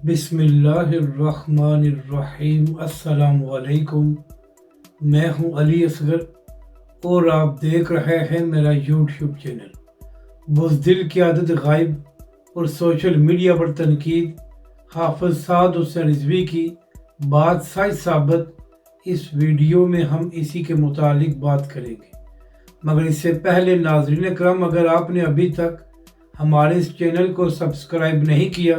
بسم اللہ الرحمن الرحیم۔ السلام علیکم، میں ہوں علی اصغر اور آپ دیکھ رہے ہیں میرا یوٹیوب چینل بزدل کی عادت غائب اور سوشل میڈیا پر تنقید حافظ سعد حسین رضوی کی بات سچ ثابت۔ اس ویڈیو میں ہم اسی کے متعلق بات کریں گے، مگر اس سے پہلے ناظرین کرام، اگر آپ نے ابھی تک ہمارے اس چینل کو سبسکرائب نہیں کیا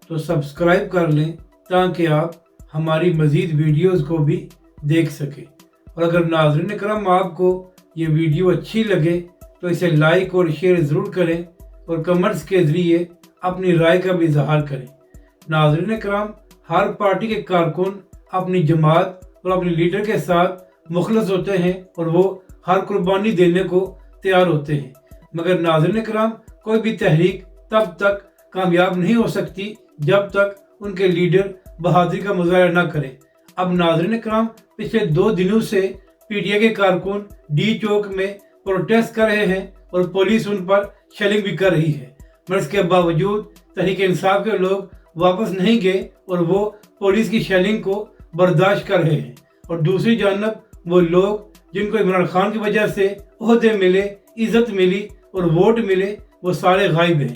تو سبسکرائب کر لیں تاکہ آپ ہماری مزید ویڈیوز کو بھی دیکھ سکیں۔ اور اگر ناظرین کرام آپ کو یہ ویڈیو اچھی لگے تو اسے لائک اور شیئر ضرور کریں اور کمنٹس کے ذریعے اپنی رائے کا بھی اظہار کریں۔ ناظرین کرام، ہر پارٹی کے کارکن اپنی جماعت اور اپنے لیڈر کے ساتھ مخلص ہوتے ہیں اور وہ ہر قربانی دینے کو تیار ہوتے ہیں، مگر ناظرین کرام کوئی بھی تحریک تب تک کامیاب نہیں ہو سکتی جب تک ان کے لیڈر بہادری کا مظاہرہ نہ کریں۔ اب ناظرین کرام، پچھلے 2 دنوں سے پی ٹی آئی کے کارکن ڈی چوک میں پروٹیسٹ کر رہے ہیں اور پولیس ان پر شیلنگ بھی کر رہی ہے، مگر اس کے باوجود تحریک انصاف کے لوگ واپس نہیں گئے اور وہ پولیس کی شیلنگ کو برداشت کر رہے ہیں۔ اور دوسری جانب وہ لوگ جن کو عمران خان کی وجہ سے عہدے ملے، عزت ملی اور ووٹ ملے، وہ سارے غائب ہیں۔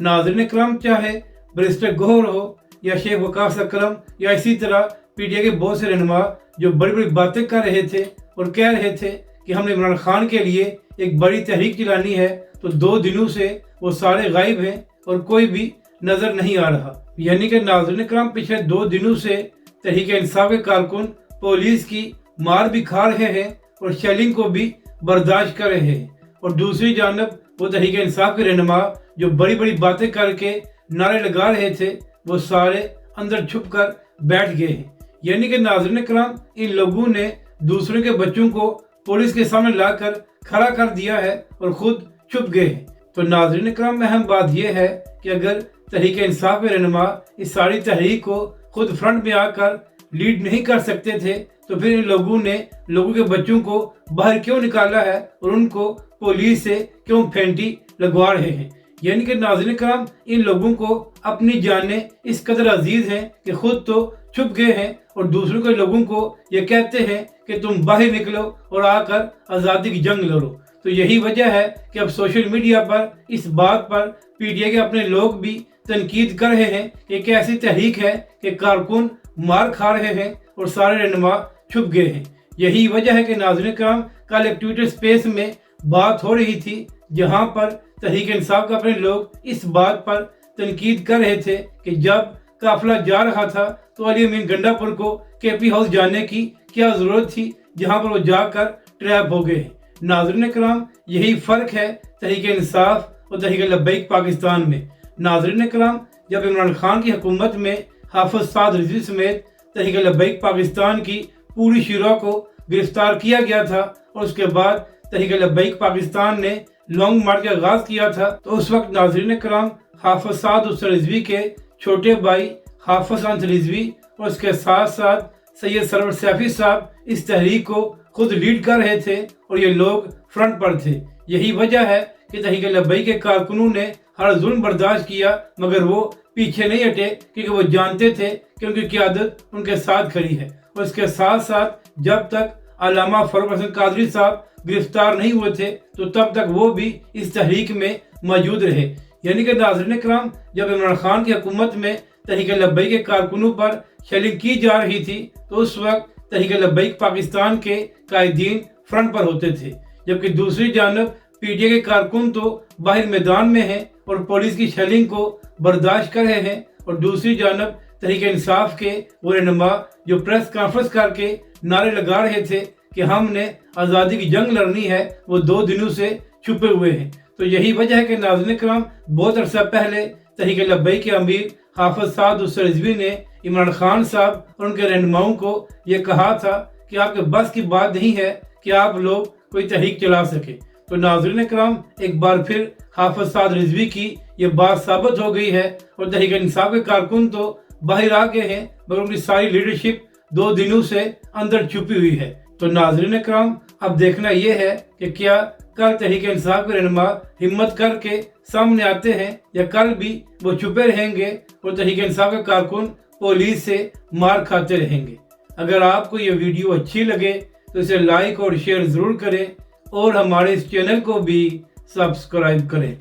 ناظرین کرام، چاہے بیرسٹر گوہر ہو یا شیخ وقاص اکرم یا اسی طرح پی ٹی آئی کے بہت سے رہنما جو بڑی بڑی باتیں کر رہے تھے اور کہہ رہے تھے کہ ہم نے عمران خان کے لیے ایک بڑی تحریک چلانی ہے، تو 2 دنوں سے وہ سارے غائب ہیں اور کوئی بھی نظر نہیں آ رہا۔ یعنی کہ ناظرین کرام، پچھلے 2 دنوں سے تحریک انصاف کے کارکن پولیس کی مار بھی کھا رہے ہیں اور شیلنگ کو بھی برداشت کر رہے ہیں، اور دوسری جانب وہ تحریک انصاف کے رہنما جو بڑی بڑی باتیں کر کے نعرے لگا رہے تھے وہ سارے اندر چھپ کر بیٹھ گئے ہیں۔ یعنی کہ ناظرین کرام، ان لوگوں نے دوسروں کے بچوں کو پولیس کے سامنے لا کر کھڑا کر دیا ہے اور خود چھپ گئے ہیں۔ تو ناظرین کرام، اہم بات یہ ہے کہ اگر تحریک انصاف کے رہنما اس ساری تحریک کو خود فرنٹ میں آ کر لیڈ نہیں کر سکتے تھے تو پھر ان لوگوں نے لوگوں کے بچوں کو باہر کیوں نکالا ہے اور ان کو پولیس سے کیوں پھینٹی لگوا رہے ہیں۔ یعنی کہ ناظرین کرام، ان لوگوں کو اپنی جانیں اس قدر عزیز ہیں کہ خود تو چھپ گئے ہیں اور دوسروں کے لوگوں کو یہ کہتے ہیں کہ تم باہر نکلو اور آ کر آزادی کی جنگ لڑو۔ تو یہی وجہ ہے کہ اب سوشل میڈیا پر اس بات پر پی ٹی آئی کے اپنے لوگ بھی تنقید کر رہے ہیں کہ ایک ایسی تحریک ہے کہ کارکن مار کھا رہے ہیں اور سارے رہنما چھپ گئے ہیں۔ یہی وجہ ہے کہ ناظرین کرام، کل ایک ٹویٹر سپیس میں بات ہو رہی تھی جہاں پر تحریک انصاف کا اپنے لوگ اس بات پر تنقید کر رہے تھے کہ جب قافلہ جا رہا تھا تو علی امین گنڈا پور کو کے پی ہاؤس جانے کی کیا ضرورت تھی جہاں پر وہ جا کر ٹریپ ہو گئے ہیں۔ ناظرین کرام، یہی فرق ہے تحریک انصاف اور تحریک لبیک پاکستان میں۔ ناظرین کرام، جب عمران خان کی حکومت میں حافظ سعد رضوی سمیت تحریک لبیک پاکستان کی پوری شورا کو گرفتار کیا گیا تھا اور اس کے بعد تحریک لبیک پاکستان نے لانگ مارچ کا آغاز کیا تھا، تو اس وقت ناظرین کرام حافظ سعد حسین رضوی کے چھوٹے بھائی حافظ انس رضوی اور اس کے ساتھ ساتھ سید سرور سیفی صاحب اس تحریک کو خود لیڈ کر رہے تھے اور یہ لوگ فرنٹ پر تھے۔ یہی وجہ ہے کہ تحریک لبیک کے کارکنوں نے ہر ظلم برداشت کیا مگر وہ پیچھے نہیں ہٹے، کیونکہ وہ جانتے تھے کہ ان کی قیادت ان کے ساتھ کھڑی ہے۔ اور اس کے ساتھ ساتھ جب تک علامہ فاروق حسن قادری صاحب گرفتار نہیں ہوئے تھے تو تب تک وہ بھی اس تحریک میں موجود رہے۔ یعنی کہ ناظرین کرام، جب عمران خان کی حکومت میں تحریک لبیک کے کارکنوں پر شیلنگ کی جا رہی تھی تو اس وقت تحریک لبیک پاکستان کے قائدین فرنٹ پر ہوتے تھے، جبکہ دوسری جانب پی ٹی آئی کے کارکن تو باہر میدان میں ہیں اور پولیس کی شیلنگ کو برداشت کر رہے ہیں، اور دوسری جانب تحریک انصاف کے وہ رہنما جو پریس کانفرنس کر کے نعرے لگا رہے تھے کہ ہم نے آزادی کی جنگ لڑنی ہے، وہ 2 دنوں سے چھپے ہوئے ہیں۔ تو یہی وجہ ہے کہ ناظرین کرام، بہت عرصہ پہلے تحریک لبیک کے امیر حافظ سعد حسین رضوی نے عمران خان صاحب اور ان کے رہنماؤں کو یہ کہا تھا کہ آپ کے بس کی بات نہیں ہے کہ آپ لوگ کوئی تحریک چلا سکے۔ تو ناظرین کرام، ایک بار پھر حافظ سعد رضوی کی یہ بات ثابت ہو گئی ہے اور تحریک انصاف کے کارکن تو باہر آ گئے ہیں مگر ان کی ساری لیڈرشپ 2 دنوں سے اندر چھپی ہوئی ہے۔ تو ناظرین کرام، اب دیکھنا یہ ہے کہ کیا کل تحریک انصاف کے رہنما ہمت کر کے سامنے آتے ہیں یا کل بھی وہ چھپے رہیں گے اور تحریک انصاف کے کارکن پولیس سے مار کھاتے رہیں گے؟ اگر آپ کو یہ ویڈیو اچھی لگے تو اسے لائک اور شیئر ضرور کریں اور ہمارے اس چینل کو بھی سبسکرائب کریں۔